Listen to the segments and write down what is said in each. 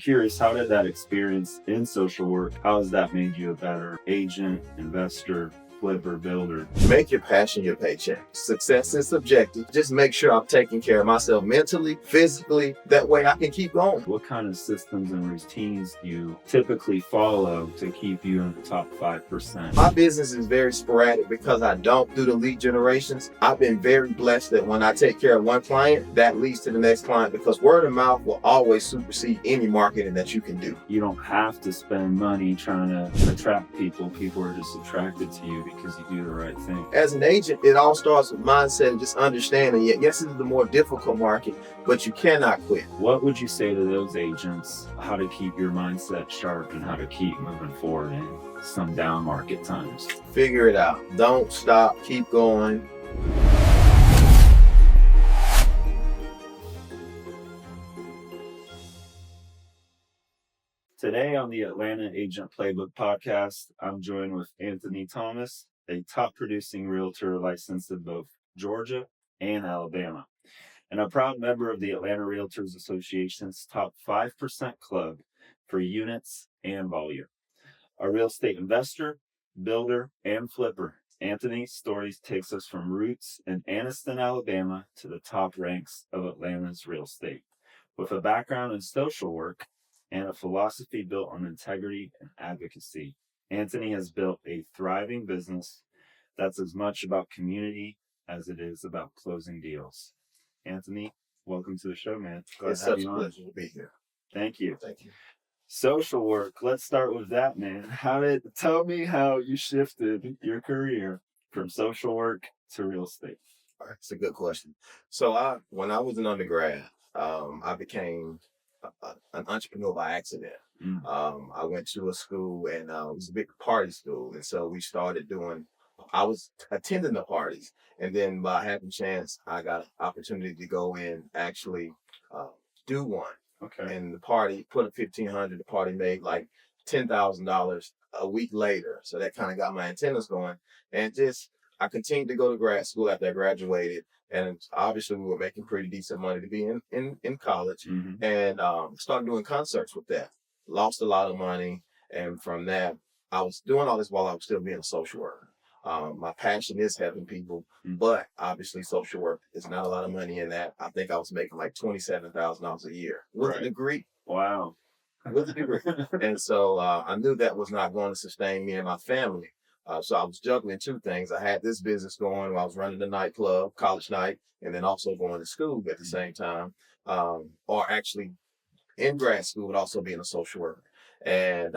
curious, how did that experience in social work, how has that made you a better agent, investor, flipper, builder? Make your passion your paycheck. Success is subjective. Just make sure I'm taking care of myself mentally, physically. That way I can keep going. What kind of systems and routines do you typically follow to keep you in the top 5%? My business is very sporadic because I don't do the lead generations. I've been very blessed that when I take care of one client, that leads to the next client, because word of mouth will always supersede any marketing that you can do. You don't have to spend money trying to attract people. People are just attracted to you because you do the right thing. As an agent, it all starts with mindset and just understanding. Yes, it's the more difficult market, but you cannot quit. What would you say to those agents, how to keep your mindset sharp and how to keep moving forward in some down market times? Figure it out. Don't stop. Keep going. Today on the Atlanta Agent Playbook podcast, I'm joined with Anthony Thomas, a top producing realtor licensed in both Georgia and Alabama, and a proud member of the Atlanta Realtors Association's top 5% club for units and volume. A real estate investor, builder, and flipper, Anthony's stories takes us from roots in Anniston, Alabama to the top ranks of Atlanta's real estate. With a background in social work and a philosophy built on integrity and advocacy, Anthony has built a thriving business that's as much about community as it is about closing deals. Anthony, welcome to the show, man. It's such a pleasure to be here. Thank you. Thank you. Social work. Let's start with that, man. Tell me how you shifted your career from social work to real estate. All right, it's a good question. So when I was an undergrad, I became an entrepreneur by accident. I went to a school and it was a big party school. And so we started I was attending the parties. And then by having chance, I got an opportunity to go and actually do one. Okay. And the party put up $1,500. The party made like $10,000 a week later. So that kind of got my antennas going. And I continued to go to grad school after I graduated. And obviously we were making pretty decent money to be in college. Mm-hmm. And started doing concerts with that. Lost a lot of money. And from that, I was doing all this while I was still being a social worker. My passion is helping people, but obviously social work is not a lot of money in that. I think I was making like $27,000 a year with a degree. Wow. With a degree. And so I knew that was not going to sustain me and my family. So I was juggling two things. I had this business going while I was running the nightclub, college night, and then also going to school at the same time, or actually in grad school, but also being a social worker. And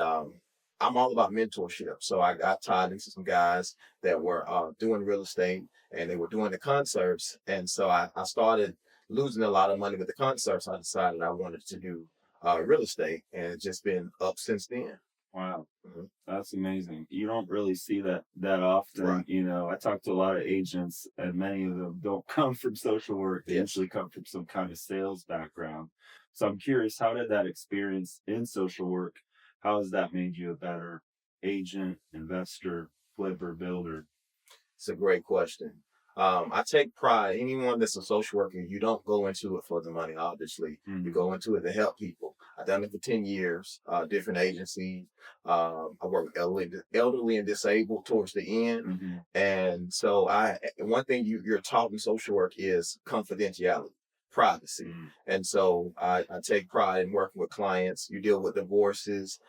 I'm all about mentorship. So I got tied into some guys that were doing real estate and they were doing the concerts. And so I started losing a lot of money with the concerts. I decided I wanted to do real estate, and it's just been up since then. Wow. Mm-hmm. That's amazing. You don't really see that often. Right. You know, I talk to a lot of agents and many of them don't come from social work. They usually come from some kind of sales background. So I'm curious, how did that experience in social work, how has that made you a better agent, investor, flipper, builder? It's a great question. I take pride. Anyone that's a social worker, you don't go into it for the money, obviously. Mm-hmm. You go into it to help people. I've done it for 10 years, different agencies. I work with elderly and disabled towards the end. Mm-hmm. And so one thing you're taught in social work is confidentiality, privacy. Mm-hmm. And so I take pride in working with clients. You deal with divorces,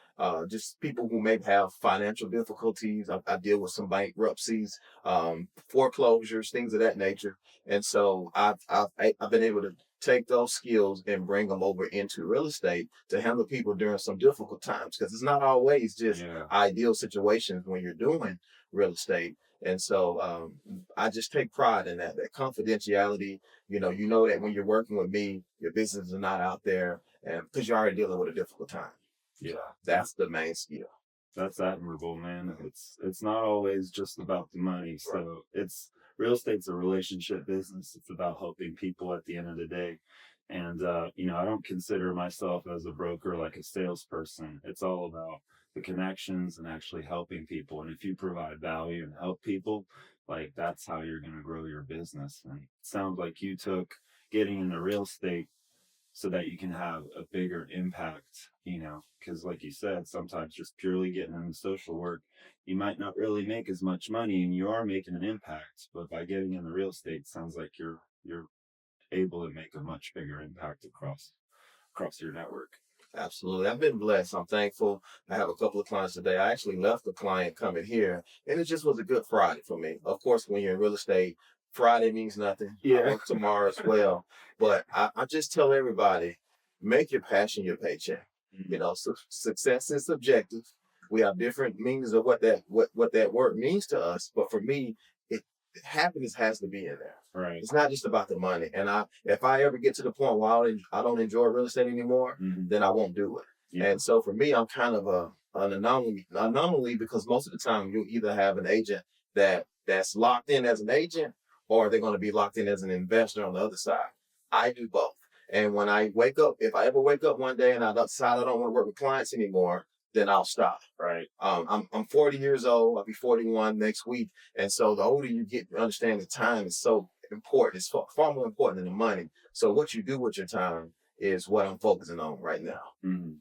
just people who may have financial difficulties. I deal with some bankruptcies, foreclosures, things of that nature. And so I've been able to take those skills and bring them over into real estate to handle people during some difficult times, because it's not always just ideal situations when you're doing real estate. And so I just take pride in that confidentiality. You know that when you're working with me, your business is not out there, and because you're already dealing with a difficult time. Yeah, that's the main skill. That's admirable, man. It's not always just about the money. So it's real estate's a relationship business. It's about helping people at the end of the day. And I don't consider myself as a broker, like a salesperson. It's all about the connections and actually helping people. And if you provide value and help people, like that's how you're going to grow your business. And it sounds like you took getting into real estate so that you can have a bigger impact, because like you said, sometimes just purely getting into social work, you might not really make as much money and you are making an impact, but by getting into real estate, sounds like you're able to make a much bigger impact across your network. Absolutely. I've been blessed. I'm thankful. I have a couple of clients today. I actually left a client coming here, and it just was a good Friday for me. Of course, when you're in real estate, Friday means nothing. I Yeah. work tomorrow as well. But I just tell everybody, make your passion your paycheck. You know, success is subjective. We have different meanings of what that word means to us. But for me, it happiness has to be in there. Right. It's not just about the money. And if I ever get to the point where I don't enjoy real estate anymore, then I won't do it. Yeah. And so for me, I'm kind of an anomaly because most of the time you'll either have an agent that's locked in as an agent, or they're going to be locked in as an investor on the other side. I do both. And when I wake up, if I ever wake up one day and I decide I don't want to work with clients anymore, then I'll stop. Right. I'm 40 years old. I'll be 41 next week. And so the older you get, you understand the time is so important. It's far more important than the money. So what you do with your time is what I'm focusing on right now. Mm-hmm.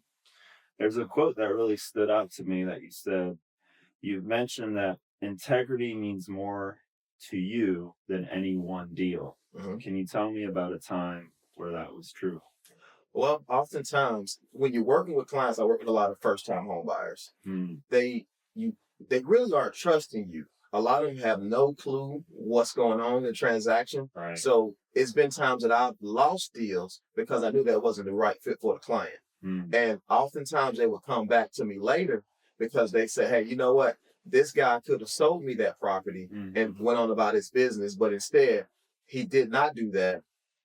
There's a quote that really stood out to me that you said. You mentioned that integrity means more to you than any one deal. Mm-hmm. Can you tell me about a time where that was true? Well, oftentimes when you're working with clients, I work with a lot of first-time home buyers. They really are trusting you. A lot of them have no clue what's going on in the transaction. Right. So it's been times that I've lost deals because I knew that wasn't the right fit for the client. And oftentimes they would come back to me later because they say, hey, you know what? This guy could have sold me that property and went on about his business, but instead he did not do that.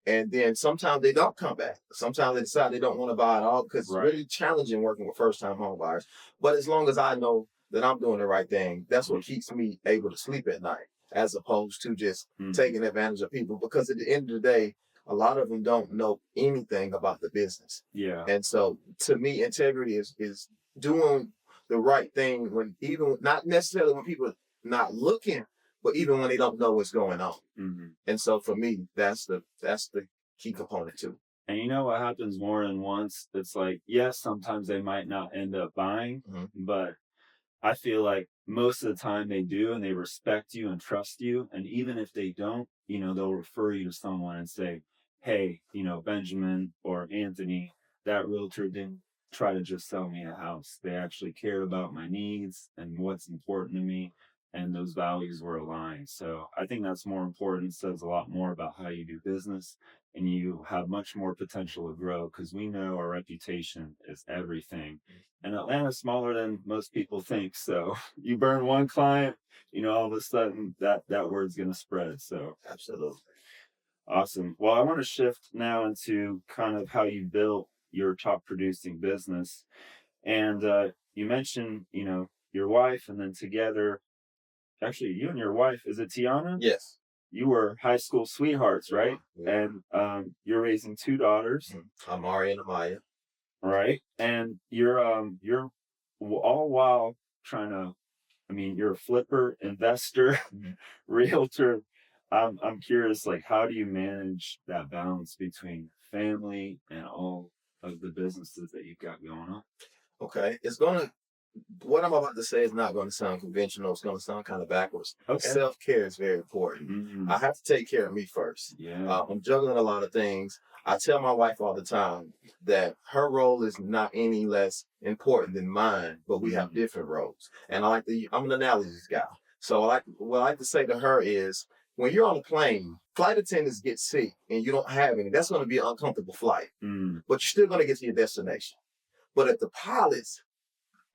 And then sometimes they don't come back. Sometimes they decide they don't want to buy at all because it's really challenging working with first-time home buyers. But as long as I know that I'm doing the right thing, that's what keeps me able to sleep at night, as opposed to just taking advantage of people. Because at the end of the day, a lot of them don't know anything about the business. Yeah. And so to me, integrity is doing the right thing when even not necessarily when people are not looking, but even when they don't know what's going on. And so for me, that's the key component too. And you know what happens more than once? It's like, yes, sometimes they might not end up buying, but I feel like most of the time they do, and they respect you and trust you. And even if they don't, they'll refer you to someone and say, hey, Benjamin or Anthony, that realtor didn't try to just sell me a house. They actually cared about my needs and what's important to me. And those values were aligned. So I think that's more important. It says a lot more about how you do business, and you have much more potential to grow because we know our reputation is everything. And Atlanta's smaller than most people think. So you burn one client, all of a sudden that word's going to spread. So absolutely. Awesome. Well, I want to shift now into kind of how you built your top producing business. And you mentioned, your wife, and then together, actually, you and your wife, is it Tiana? Yes. You were high school sweethearts, right? Yeah. And you're raising two daughters. I'm Ari and Amaya. Right. And you're all while trying to, you're a flipper, investor, realtor. I'm curious, like, how do you manage that balance between family and all of the businesses that you've got going on? Okay. What I'm about to say is not going to sound conventional. It's going to sound kind of backwards. Okay. Self-care is very important. I have to take care of me first. Yeah. I'm juggling a lot of things. I tell my wife all the time that her role is not any less important than mine, but we have different roles. And I'm an analogies guy. So what I like to say to her is, when you're on a plane, flight attendants get sick and you don't have any, that's going to be an uncomfortable flight. But you're still going to get to your destination. But if the pilots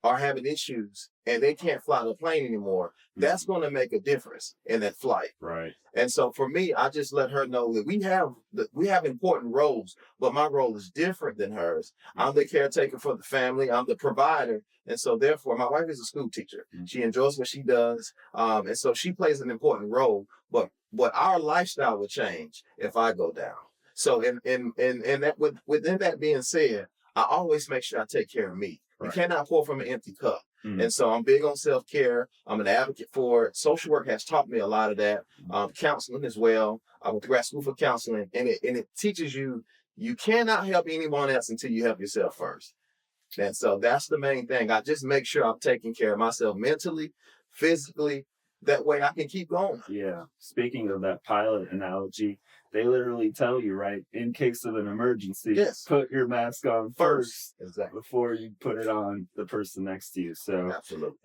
are having issues and they can't fly the plane anymore, that's going to make a difference in that flight. Right. And so for me, I just let her know that we have important roles, but my role is different than hers. I'm the caretaker for the family. I'm the provider. And so therefore, my wife is a school teacher. She enjoys what she does. And so she plays an important role, but our lifestyle will change if I go down. So within that being said, I always make sure I take care of me. You cannot pour from an empty cup. And so I'm big on self-care. I'm an advocate for it. Social work has taught me a lot of that. Counseling as well. I went to grad school for counseling, and it teaches you you cannot help anyone else until you help yourself first. And so that's the main thing. I just make sure I'm taking care of myself mentally, physically. That way I can keep going. Yeah. Speaking of that pilot analogy, they literally tell you, right, in case of an emergency, Yes. put your mask on first Exactly. before you put it on the person next to you. So Absolutely.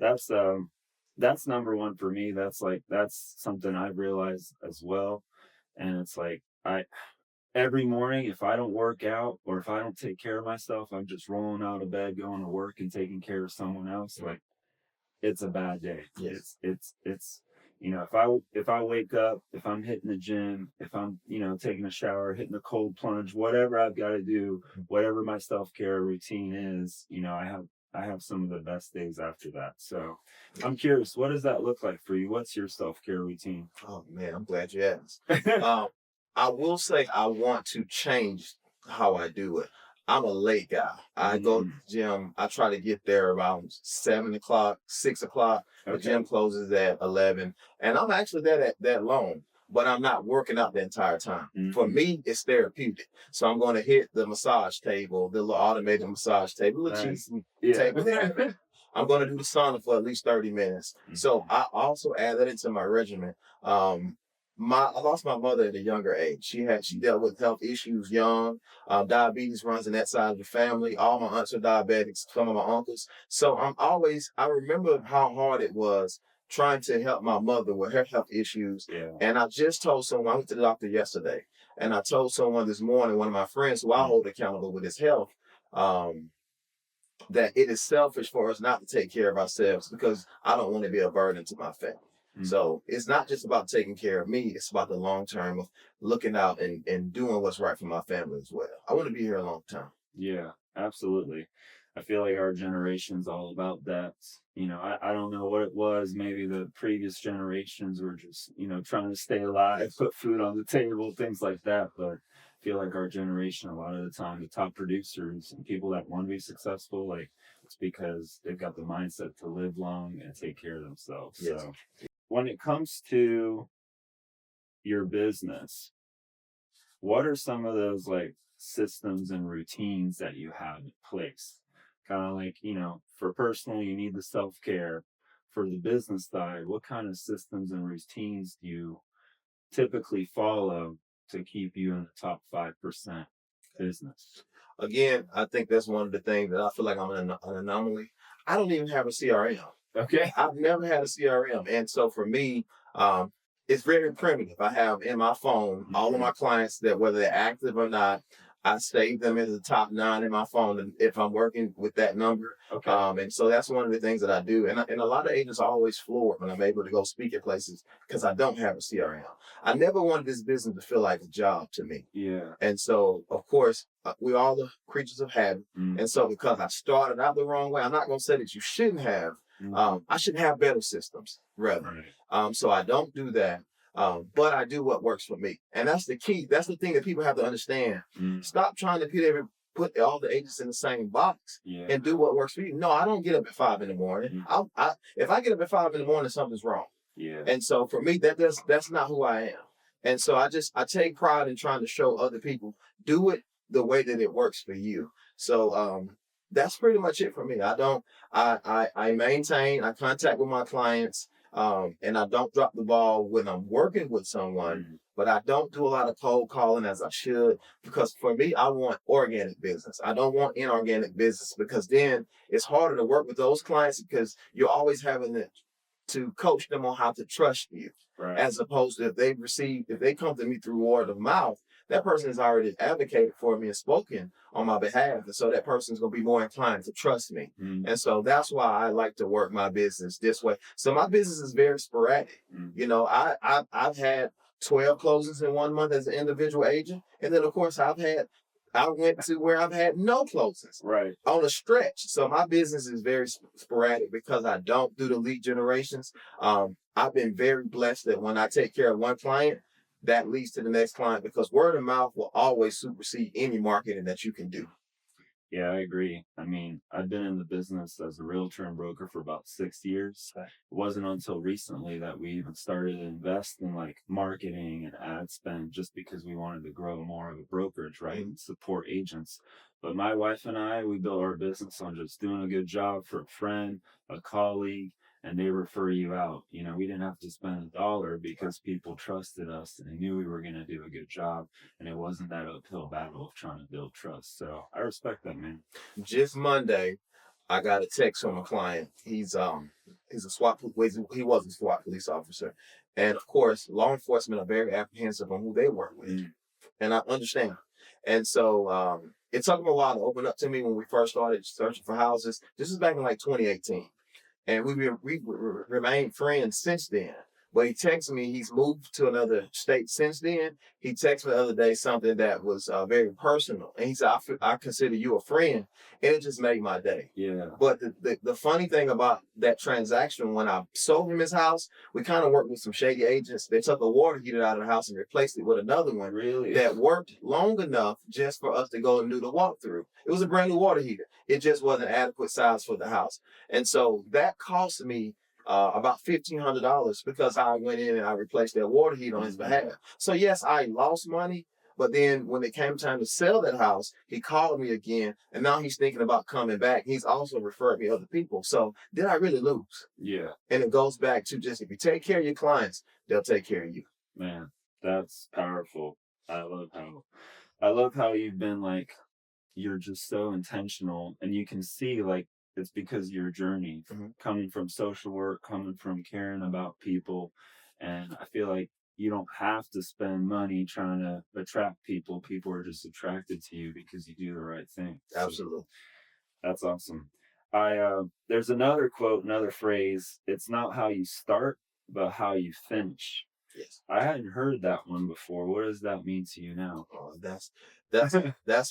that's number one for me. That's something I've realized as well. And it's like I every morning, if I don't work out or if I don't take care of myself, I'm just rolling out of bed, going to work and taking care of someone else. Like it's a bad day. Yes. It's if I wake up, if I'm hitting the gym, if I'm taking a shower, hitting a cold plunge, whatever I've got to do, whatever my self care routine is, I have some of the best days after that. So I'm curious, what does that look like for you? What's your self care routine? Oh man, I'm glad you asked. Um, I will say I want to change how I do it. I'm a late guy. I go to Mm, the gym. I try to get there around 7 o'clock, 6 o'clock. The okay. gym closes at 11, and I'm actually there that long. But I'm not working out the entire time. For Hmm. me, it's therapeutic. So I'm going to hit the massage table, the little automated massage table, little Nice. cheesy Yeah. table there. I'm going to do the sauna for at least 30 minutes. So I also add that into my regimen. Um, I lost my mother at a younger age. She dealt with health issues young. Diabetes runs in that side of the family. All my aunts are diabetics. Some of my uncles. So I remember how hard it was trying to help my mother with her health issues. Yeah. And I just told someone, I went to the doctor yesterday, and I told someone this morning, one of my friends who I Mm, hold accountable with his health, um, that it is selfish for us not to take care of ourselves because I don't want to be a burden to my family. mm. So it's not just about taking care of me, it's about the long term of looking out and doing what's right for my family as well. I want to be here a long time. Yeah, absolutely. I feel like our generation's all about that. I don't know what it was. Maybe the previous generations were just, trying to stay alive, Yes. put food on the table, things like that. But I feel like our generation, a lot of the time, the top producers and people that want to be successful, like it's because they've got the mindset to live long and take care of themselves. Yes. So when it comes to your business, what are some of those like systems and routines that you have in place? Kind of like, for personal, you need the self care. For the business side, what kind of systems and routines do you typically follow to keep you in the top 5% business? Again, I think that's one of the things that I feel like I'm an anomaly. I don't even have a CRM. Okay. I've never had a CRM. And so for me, um, it's very primitive. I have in my phone all of Mhm. my clients that whether they're active or not, I save them as the top 9 in my phone and if I'm working with that number. Okay. And so that's one of the things that I do. And a lot of agents are always floored when I'm able to go speak at places because I don't have a CRM. I never wanted this business to feel like a job to me. Yeah. And so, of course, we're all the creatures of habit. Mm, And so, because I started out the wrong way, I'm not going to say that you shouldn't have. mhm. I should have better systems, rather. Right. So I don't do that. But I do what works for me, and that's the key. That's the thing that people have to understand. Mm, Stop trying to put all the agents in the same box yeah. and do what works for you. No, I don't get up at 5 in the morning. Mm, If I get up at 5 in the morning, something's wrong. yeah. And so for me, that's not who I am. And so I take pride in trying to show other people do it the way that it works for you. So that's pretty much it for me. I maintain, I contact with my clients, and I don't drop the ball when I'm working with someone, Mm, but I don't do a lot of cold calling as I should because for me, I want organic business. I don't want inorganic business because then it's harder to work with those clients because you're always having to coach them on how to trust you. right. As opposed to if they come to me through word of mouth, that person has already advocated for me and spoken on my behalf. And so that person's going to be more inclined to trust me. Mm, And so that's why I like to work my business this way. So my business is very sporadic. mm, I've had 12 closings in 1 month as an individual agent. And then of course I went to where I've had no closings right. on a stretch. So my business is very sporadic because I don't do the lead generations. I've been very blessed that when I take care of one client, that leads to the next client because word of mouth will always supersede any marketing that you can do. Yeah, I agree. I mean, I've been in the business as a realtor and broker for about 6 years. Right. It wasn't until recently that we even started to invest in like marketing and ad spend just because we wanted to grow more of a brokerage, right? Mhm. And support agents. But my wife and I, we built our business on just doing a good job for a friend, a colleague, and they refer you out. We didn't have to spend a dollar because people trusted us and they knew we were going to do a good job, and it wasn't that uphill battle of trying to build trust. So I respect that, man. Just Monday, I got a text from a client. He's a he was a SWAT police officer, and of course, law enforcement are very apprehensive on who they work with, Mm, and I understand. And so it took him a while to open up to me when we first started searching for houses. This is back in like 2018, and we remained friends since then. But he texted me. He's moved to another state since then. He texted me the other day something that was very personal, and he said, I consider you a friend," and it just made my day. yeah. But the funny thing about that transaction, when I sold him his house, we kind of worked with some shady agents. They took a water heater out of the house and replaced it with another one Really? that worked long enough just for us to go and do the walkthrough. It was a brand new water heater. It just wasn't adequate size for the house. And so that cost me about $1,500 because I went in and I replaced that water heater on his behalf. So yes, I lost money, but then when it came time to sell that house, he called me again, and now he's thinking about coming back. He's also referred me other people. So did I really lose? Yeah, And it goes back to just if you take care of your clients, they'll take care of you. man. That's powerful. I love how I love how you've been like you're just so intentional, and you can see like it's because of your journey Mhm. coming from social work, coming from caring about people. And I feel like you don't have to spend money trying to attract people. People are just attracted to you because you do the right thing. So Absolutely. that's awesome. I there's another quote, another phrase. It's not how you start, but how you finish. Yes. I hadn't heard that one before. What does that mean to you now? Oh, that's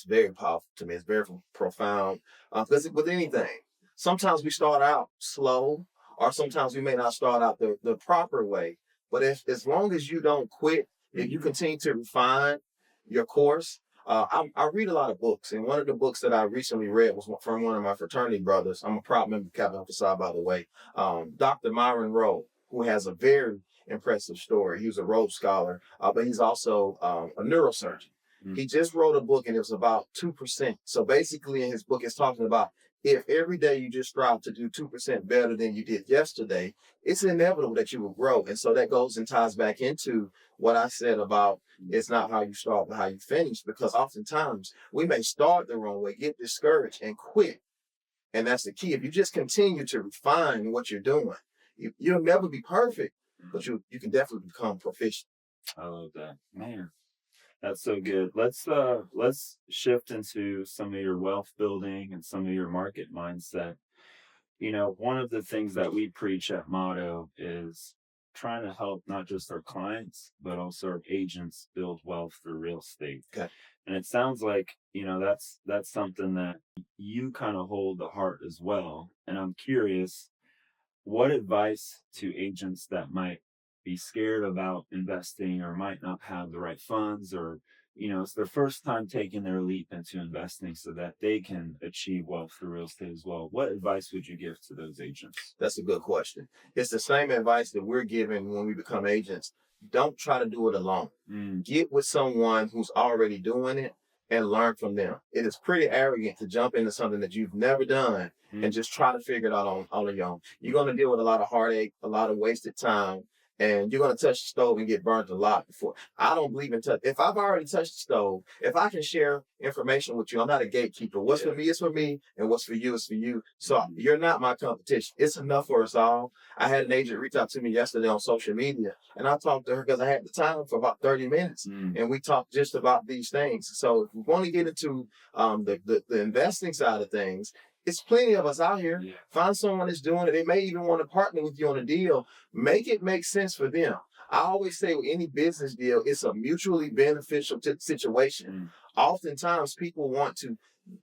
very powerful to me. It's very profound. Because with anything, sometimes we start out slow, or sometimes we may not start out the proper way. But if as long as you don't quit, if you Mhm. continue to refine your course, I read a lot of books, and one of the books that I recently read was from one of my fraternity brothers. I'm a proud member of Kappa Alpha Psi, by the way. Dr. Myron Rowe, who has a very impressive story. He was a Rhodes Scholar, but he's also a neurosurgeon. Mm. He just wrote a book and it was about 2%. So basically, in his book, it's talking about if every day you just strive to do 2% better than you did yesterday, it's inevitable that you will grow. And so that goes and ties back into what I said about it's not how you start, but how you finish, because oftentimes we may start the wrong way, get discouraged, and quit. And that's the key. If you just continue to refine what you're doing, you'll never be perfect, but you can definitely become proficient. I love that. Man, that's so good. Let's shift into some of your wealth building and some of your market mindset. One of the things that we preach at Motto is trying to help not just our clients, but also our agents build wealth through real estate. Okay. And it sounds like, that's something that you kind of hold the heart as well. And I'm curious, what advice to agents that might be scared about investing or might not have the right funds, or it's their first time taking their leap into investing so that they can achieve wealth through real estate as well? What advice would you give to those agents? That's a good question. It's the same advice that we're giving when we become agents. Don't try to do it alone. Mm, Get with someone who's already doing it and learn from them. It is pretty arrogant to jump into something that you've never done and mm, just try to figure it out on your own. You're going to deal with a lot of heartache, a lot of wasted time, and you're going to touch the stove and get burnt a lot before. I don't believe in touch. If I've already touched the stove, if I can share information with you, I'm not a gatekeeper. What's yeah. for me is for me, and what's for you is for you. So Mm, you're not my competition. It's enough for us all. I had an agent reach out to me yesterday on social media, and I talked to her because I had the time for about 30 minutes, mm, and we talked just about these things. So if we want to get into the investing side of things, it's plenty of us out here. yeah. Find someone that's doing it. They may even want to partner with you on a deal. Make it make sense for them. I always say with any business deal, it's a mutually beneficial situation. Mm, Oftentimes, people want to.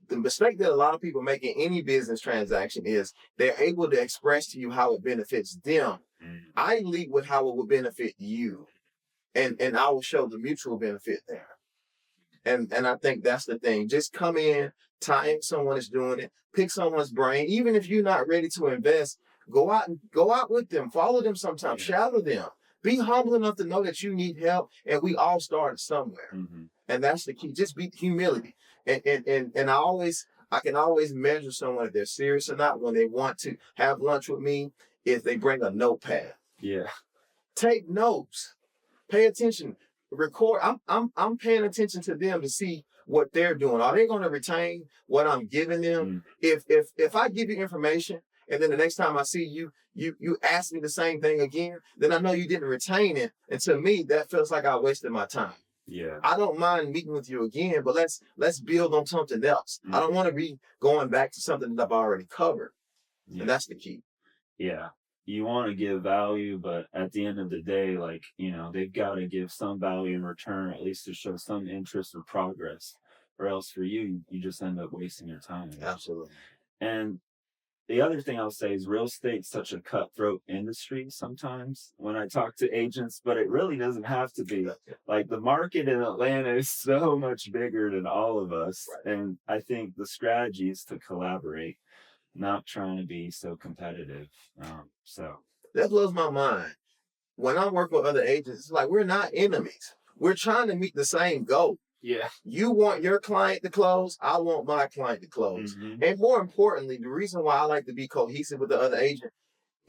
The mistake that a lot of people make in any business transaction is they're able to express to you how it benefits them. mm. I lead with how it will benefit you, and I will show the mutual benefit there. And I think that's the thing. Just come in, Time someone is doing it, pick someone's brain. Even if you're not ready to invest, go out with them, follow them sometimes, shadow them. Be humble enough to know that you need help, and we all started somewhere. Mm-hmm. And that's the key. Just be humility. And I can always measure someone if they're serious or not when they want to have lunch with me, if they bring a notepad. Yeah. Take notes. Pay attention. Record. I'm paying attention to them to see what they're doing. Are they going to retain what I'm giving them? If I give you information and then the next time I see you, you ask me the same thing again, then I know you didn't retain it. And to me, that feels like I wasted my time. Yeah. I don't mind meeting with you again, but let's build on something else. I don't want to be going back to something that I've already covered. Yeah. And that's the key. Yeah. You want to give value, but at the end of the day, like, they've got to give some value in return, at least to show some interest or progress, or else for you just end up wasting your time. Absolutely. And the other thing I'll say is real estate's such a cutthroat industry sometimes when I talk to agents, but it really doesn't have to be. Like, the market in Atlanta is so much bigger than all of us. Right. And I think the strategy is to collaborate, not trying to be so competitive. So that blows my mind. When I work with other agents, it's like we're not enemies. We're trying to meet the same goal. Yeah. You want your client to close, I want my client to close. Mm-hmm. And more importantly, the reason why I like to be cohesive with the other agent,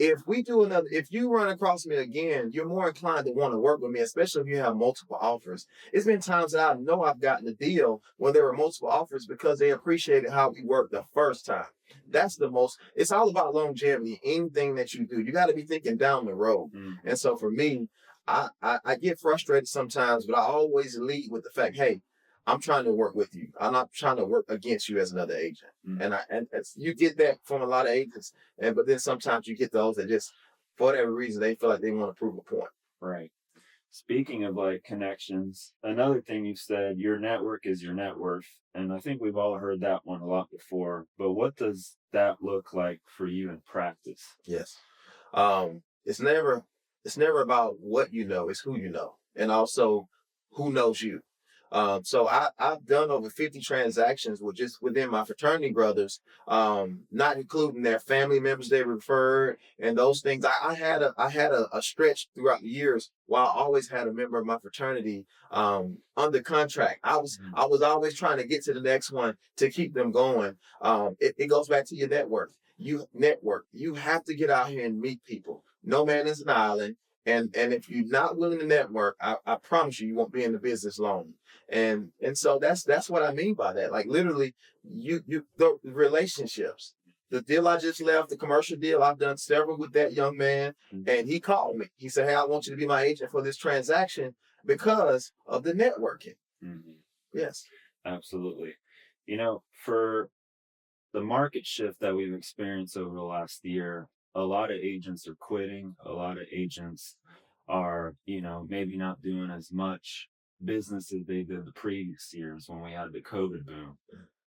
if you run across me again, you're more inclined to want to work with me, especially if you have multiple offers. It's been times that I know I've gotten a deal when there were multiple offers because they appreciated how we worked the first time. It's all about longevity. Anything that you do, you got to be thinking down the road. Mm-hmm. And so for me, I get frustrated sometimes, but I always lead with the fact, hey, I'm trying to work with you. I'm not trying to work against you as another agent. Mm-hmm. And you get that from a lot of agents, but then sometimes you get those that just, for whatever reason, they feel like they want to prove a point. Right. Speaking of like connections, another thing you've said, your network is your net worth. And I think we've all heard that one a lot before, but what does that look like for you in practice? Yes. It's never about what you know, it's who you know. And also who knows you. So I've done over 50 transactions within my fraternity brothers, not including their family members they referred and those things. I had a stretch throughout the years while I always had a member of my fraternity under contract. I was always trying to get to the next one to keep them going. It goes back to your network. You have to get out here and meet people. No man is an island. And if you're not willing to network, I promise you won't be in the business long. And so that's what I mean by that. Like literally, the relationships. The deal I just left, the commercial deal, I've done several with that young man, and he called me. He said, "Hey, I want you to be my agent for this transaction because of the networking." Mm-hmm. Yes, absolutely. For the market shift that we've experienced over the last year, a lot of agents are quitting. A lot of agents are, maybe not doing as much business as they did the previous years when we had the COVID boom.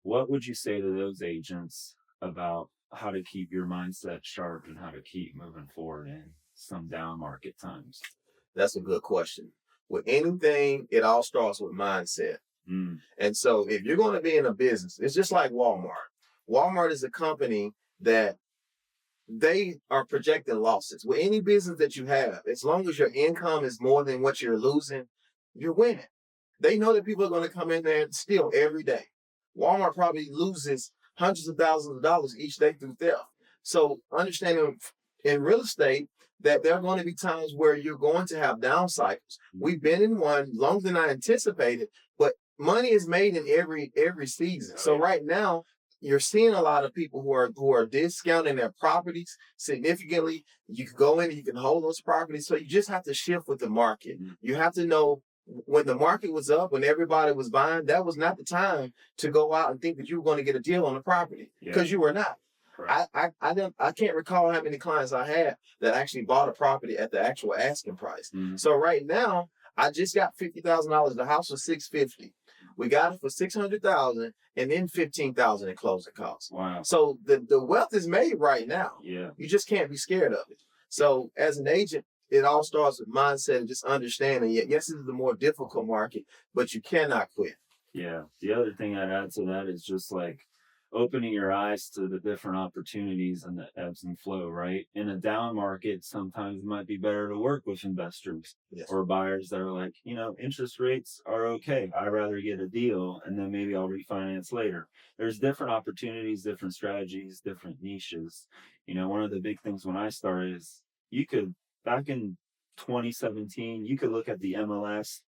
What would you say to those agents about how to keep your mindset sharp and how to keep moving forward in some down market times? That's a good question. With anything, it all starts with mindset. Mm. And so if you're going to be in a business, it's just like Walmart. Walmart is a company that they are projecting losses. With any business that you have, as long as your income is more than what you're losing, you're winning. They know that people are going to come in there and steal every day. Walmart probably loses hundreds of thousands of dollars each day through theft. So understanding in real estate that there are going to be times where you're going to have down cycles. We've been in one longer than I anticipated, but money is made in every season. So right now, you're seeing a lot of people who are discounting their properties significantly. You can go in and you can hold those properties. So you just have to shift with the market. You have to know when the market was up, when everybody was buying, that was not the time to go out and think that you were going to get a deal on the property because you were not. Right. I can't recall how many clients I had that actually bought a property at the actual asking price. Mm-hmm. So right now, I just got $50,000. The house was $650,000. We got it for $600,000 and then $15,000 in closing costs. Wow. So the wealth is made right now. Yeah. You just can't be scared of it. So as an agent, it all starts with mindset and just understanding. Yes, this is the more difficult market, but you cannot quit. Yeah. The other thing I'd add to that is just like opening your eyes to the different opportunities and the ebbs and flow, right? In a down market, sometimes it might be better to work with investors Yes. or buyers that are like, interest rates are okay. I'd rather get a deal and then maybe I'll refinance later. There's different opportunities, different strategies, different niches. One of the big things when I started is you could, back in 2017, you could look at the MLS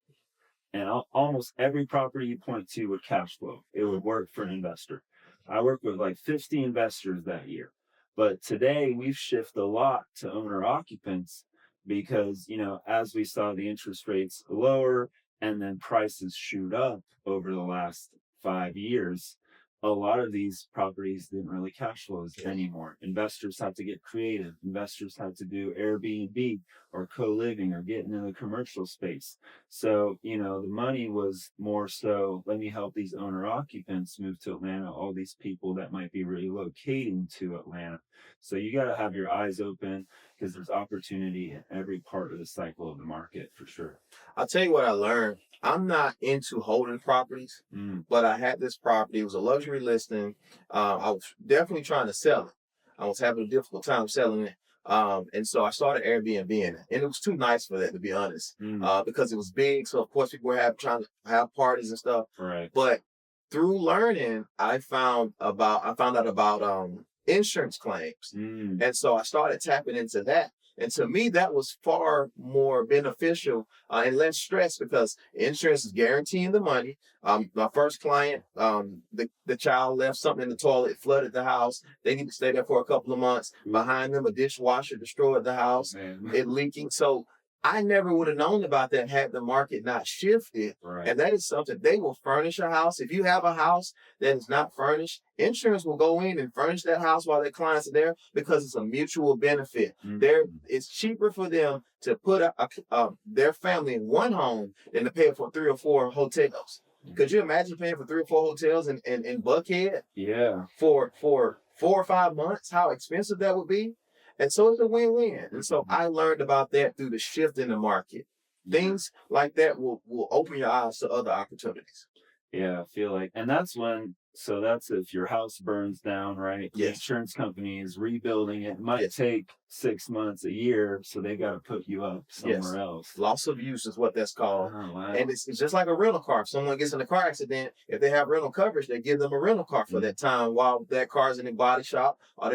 and almost every property you point to would cash flow. It would work for an investor. I worked with like 50 investors that year. But today we've shifted a lot to owner occupants because, as we saw the interest rates lower and then prices shoot up over the last 5 years, a lot of these properties didn't really cash flows anymore. Investors have to get creative. Investors have to do Airbnb or co-living or get into the commercial space. So, the money was more so, let me help these owner occupants move to Atlanta, all these people that might be relocating to Atlanta. So you got to have your eyes open because there's opportunity in every part of the cycle of the market for sure. I'll tell you what I learned. I'm not into holding properties, but I had this property. It was a luxury listing. I was definitely trying to sell it. I was having a difficult time selling it. And so I started Airbnb in it. And it was too nice for that, to be honest, because it was big. So, of course, people were trying to have parties and stuff. Right. But through learning, I found out about insurance claims. And so I started tapping into that. And to me, that was far more beneficial and less stress because insurance is guaranteeing the money. My first client, the child left something in the toilet, flooded the house. They need to stay there for a couple of months. Behind them, a dishwasher destroyed the house, it leaking. So I never would have known about that had the market not shifted. Right. And that is something they will furnish a house. If you have a house that is not furnished, insurance will go in and furnish that house while their clients are there because it's a mutual benefit. It's cheaper for them to put their family in one home than to pay for 3 or 4 hotels. Could you imagine paying for 3 or 4 hotels in Buckhead? Yeah. For 4 or 5 months, how expensive that would be? And so it's a win-win. And so I learned about that through the shift in the market. Things like that will open your eyes to other opportunities. Yeah, I feel like, and that's if your house burns down, right? The Yes. insurance company is rebuilding it. It might take 6 months, a year, so they got to put you up somewhere else. Loss of use is what that's called. Oh, wow. And it's just like a rental car. If someone gets in a car accident, if they have rental coverage, they give them a rental car for that time while that car's in the body shop, or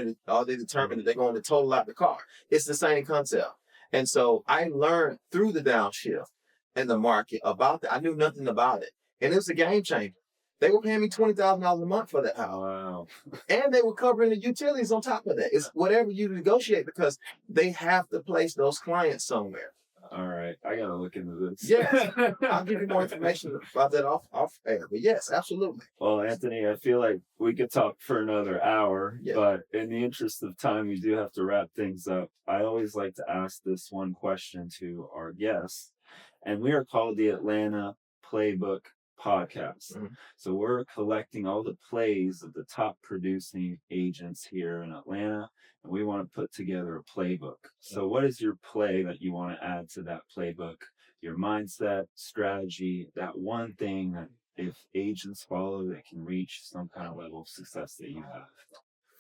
they determine that they're going to total out the car. It's the same concept. And so I learned through the downshift in the market about that. I knew nothing about it. And it was a game changer. They were paying me $20,000 a month for that house. Wow. And they were covering the utilities on top of that. It's whatever you negotiate because they have to place those clients somewhere. All right. I got to look into this. Yes. I'll give you more information about that off air. But yes, absolutely. Well, Anthony, I feel like we could talk for another hour, Yeah. but in the interest of time, we do have to wrap things up. I always like to ask this one question to our guests, and we are called the Atlanta Playbook Podcast. So we're collecting all the plays of the top producing agents here in Atlanta, and we want to put together a playbook. So what is your play that you want to add to that playbook? Your mindset, strategy, that one thing that if agents follow, they can reach some kind of level of success that you have.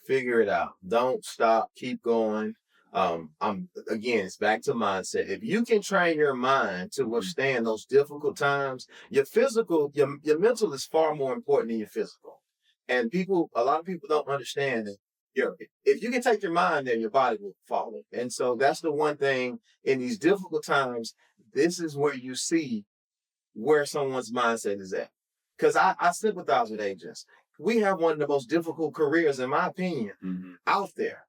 Figure it out. Don't stop. Keep going. It's back to mindset. If you can train your mind to withstand those difficult times, your mental is far more important than your physical. And a lot of people don't understand that. If you can take your mind there, your body will follow. And so that's the one thing in these difficult times. This is where you see where someone's mindset is at. Because I sympathize with agents. We have one of the most difficult careers, in my opinion, out there.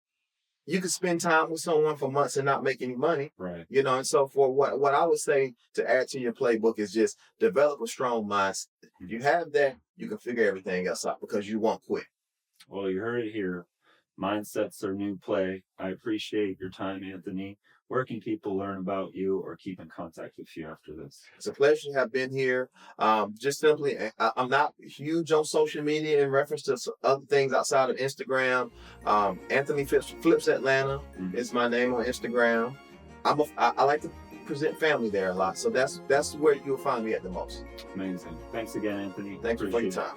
You could spend time with someone for months and not make any money. Right. And so for what I would say to add to your playbook is just develop a strong mindset. If you have that, you can figure everything else out because you won't quit. Well, you heard it here. Mindsets are new play. I appreciate your time, Anthony. Where can people learn about you or keep in contact with you after this? It's a pleasure to have been here. Just simply, I'm not huge on social media in reference to other things outside of Instagram. Anthony Flips Atlanta is my name on Instagram. I like to represent family there a lot. So that's where you'll find me at the most. Amazing. Thanks again, Anthony. Thank you for your Appreciate it. time.